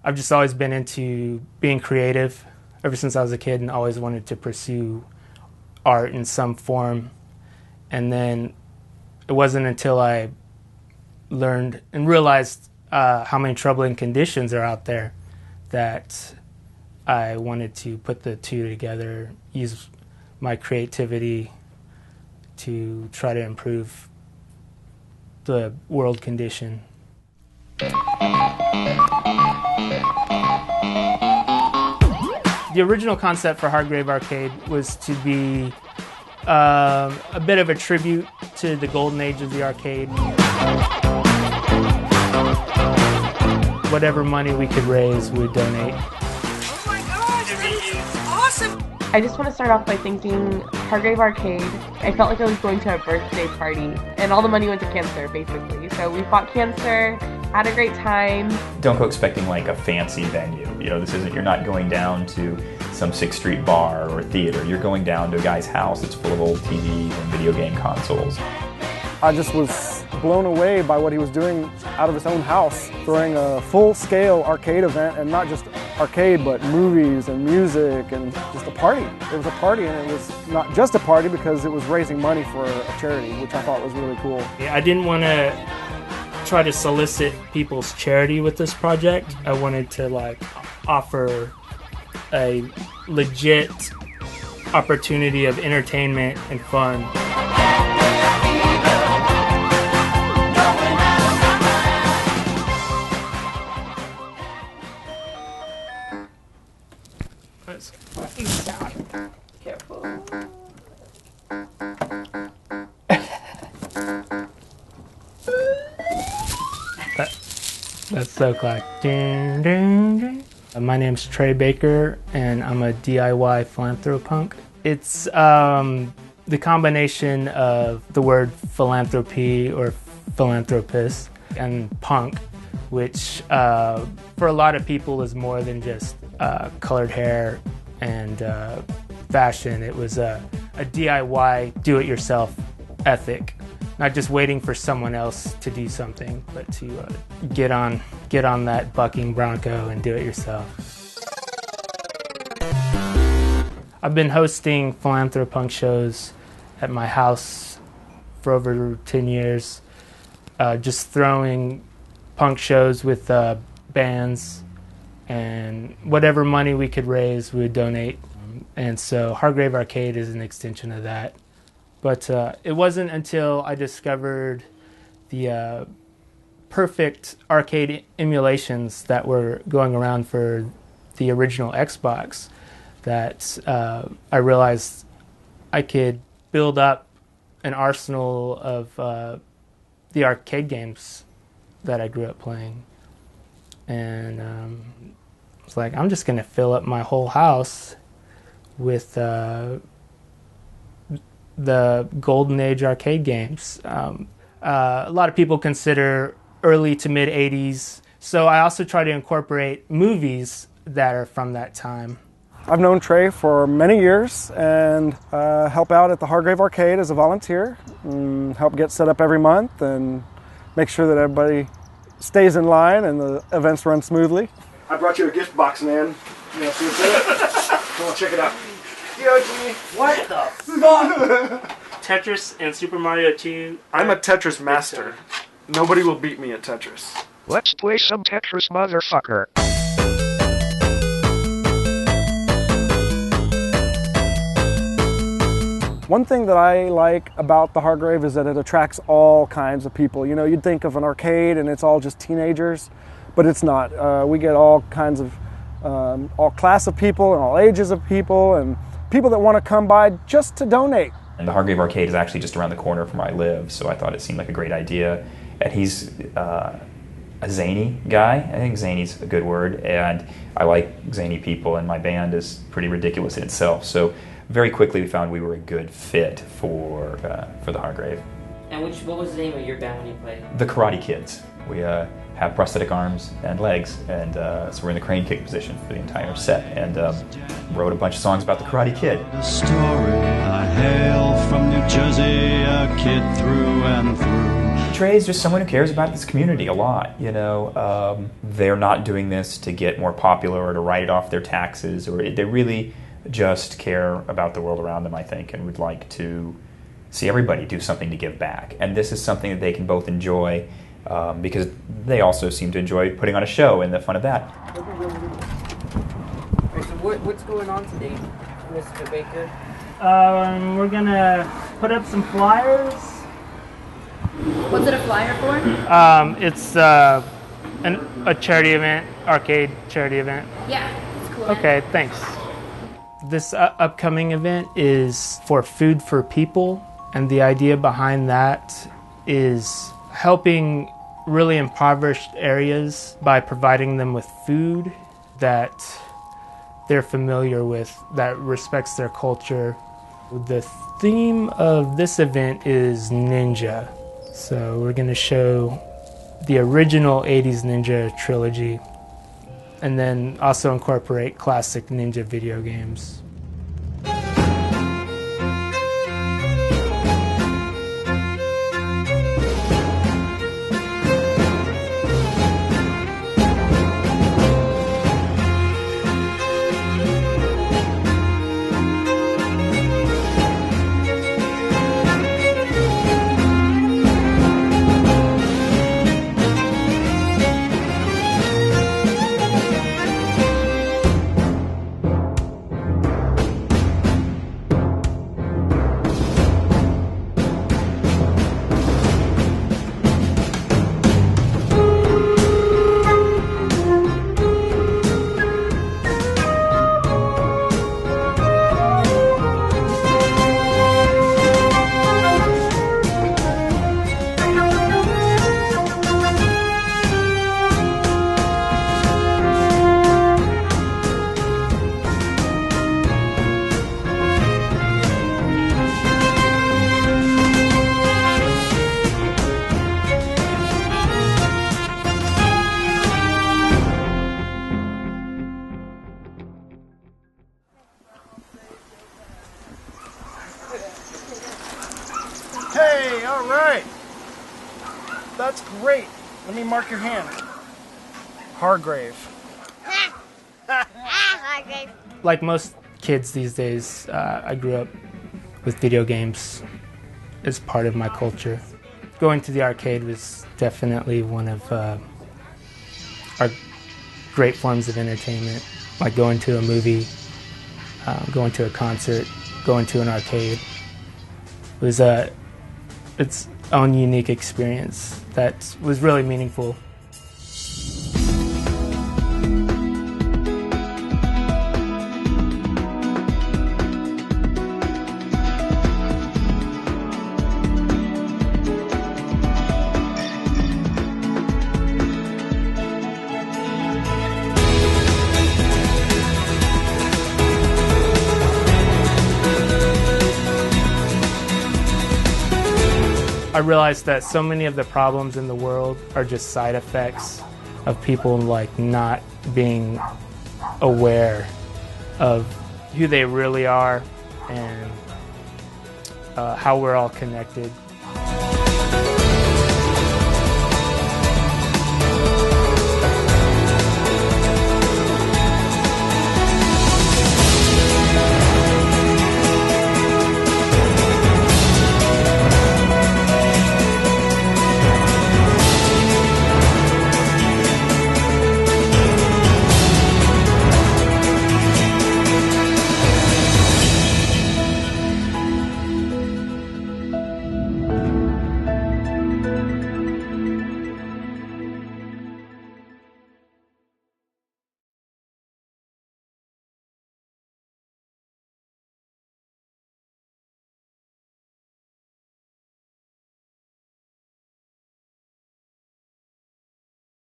I've just always been into being creative ever since I was a kid and always wanted to pursue art in some form. And then it wasn't until I learned and realized how many troubling conditions are out there that I wanted to put the two together, use my creativity to try to improve the world condition. The original concept for Hargrave Arcade was to be a bit of a tribute to the golden age of the arcade. Whatever money we could raise, we'd donate. Oh my gosh, that is awesome! I just want to start off by thanking Hargrave Arcade. I felt like I was going to a birthday party, and all the money went to cancer, basically. So we fought cancer, had a great time. Don't go expecting like a fancy venue. You know, you're not going down to some 6th Street bar or theater. You're going down to a guy's house that's full of old TVs and video game consoles. I just was blown away by what he was doing out of his own house, throwing a full-scale arcade event, and not just arcade, but movies and music and just a party. It was a party, and it was not just a party because it was raising money for a charity, which I thought was really cool. I didn't want to try to solicit people's charity with this project. I wanted to offer a legit opportunity of entertainment and fun. Careful. That's so classic. Ding, ding, ding. My name's Trey Baker, and I'm a DIY philanthropunk. It's the combination of the word philanthropy or philanthropist and punk, which for a lot of people is more than just colored hair and fashion. It was a DIY, do-it-yourself ethic. Not just waiting for someone else to do something, but to get on that bucking bronco and do it yourself. I've been hosting philanthropunk shows at my house for over 10 years, just throwing punk shows with bands, and whatever money we could raise, we would donate. And so Hargrave Arcade is an extension of that. But it wasn't until I discovered the perfect arcade emulations that were going around for the original Xbox that I realized I could build up an arsenal of the arcade games that I grew up playing. And I was like, I'm just going to fill up my whole house with the golden age arcade games. A lot of people consider early to mid 80s, so I also try to incorporate movies that are from that time. I've known Trey for many years and help out at the Hargrave Arcade as a volunteer, and help get set up every month and make sure that everybody stays in line and the events run smoothly. I brought you a gift box, man. You want to see what's in it? Come on, check it out. What the fuck? Tetris and Super Mario 2. I'm a Tetris master. Nobody will beat me at Tetris. Let's play some Tetris, motherfucker. One thing that I like about the Hargrave is that it attracts all kinds of people. You know, you'd think of an arcade and it's all just teenagers, but it's not. We get all kinds of, all class of people and all ages of people, and people that want to come by just to donate. And the Hargrave Arcade is actually just around the corner from where I live, so I thought it seemed like a great idea. And he's a zany guy. I think zany's a good word, and I like zany people, and my band is pretty ridiculous in itself. So very quickly we found we were a good fit for the Hargrave. And what was the name of your band when you played? The Karate Kids. We have prosthetic arms and legs, and so we're in the crane kick position for the entire set, and wrote a bunch of songs about the Karate Kid. The story, I hail from New Jersey, a kid through and through. Trey's just someone who cares about this community a lot. You know, they're not doing this to get more popular or to write it off their taxes, or they really just care about the world around them, I think, and would like to see everybody do something to give back. And this is something that they can both enjoy because they also seem to enjoy putting on a show and the fun of that. All right, so what's going on today, Mr. Baker? We're gonna put up some flyers. What's it a flyer for? It's a charity event, arcade charity event. Yeah, it's cool. Okay, thanks. This upcoming event is for Food for People, and the idea behind that is helping really impoverished areas by providing them with food that they're familiar with, that respects their culture. The theme of this event is ninja. So we're going to show the original 80s Ninja trilogy and then also incorporate classic ninja video games. Hey, all right. That's great. Let me mark your hand. Hargrave. Hargrave. Like most kids these days, I grew up with video games as part of my culture. Going to the arcade was definitely one of our great forms of entertainment, like going to a movie, going to a concert, going to an arcade. It was its own unique experience that was really meaningful. I realized that so many of the problems in the world are just side effects of people like not being aware of who they really are and how we're all connected.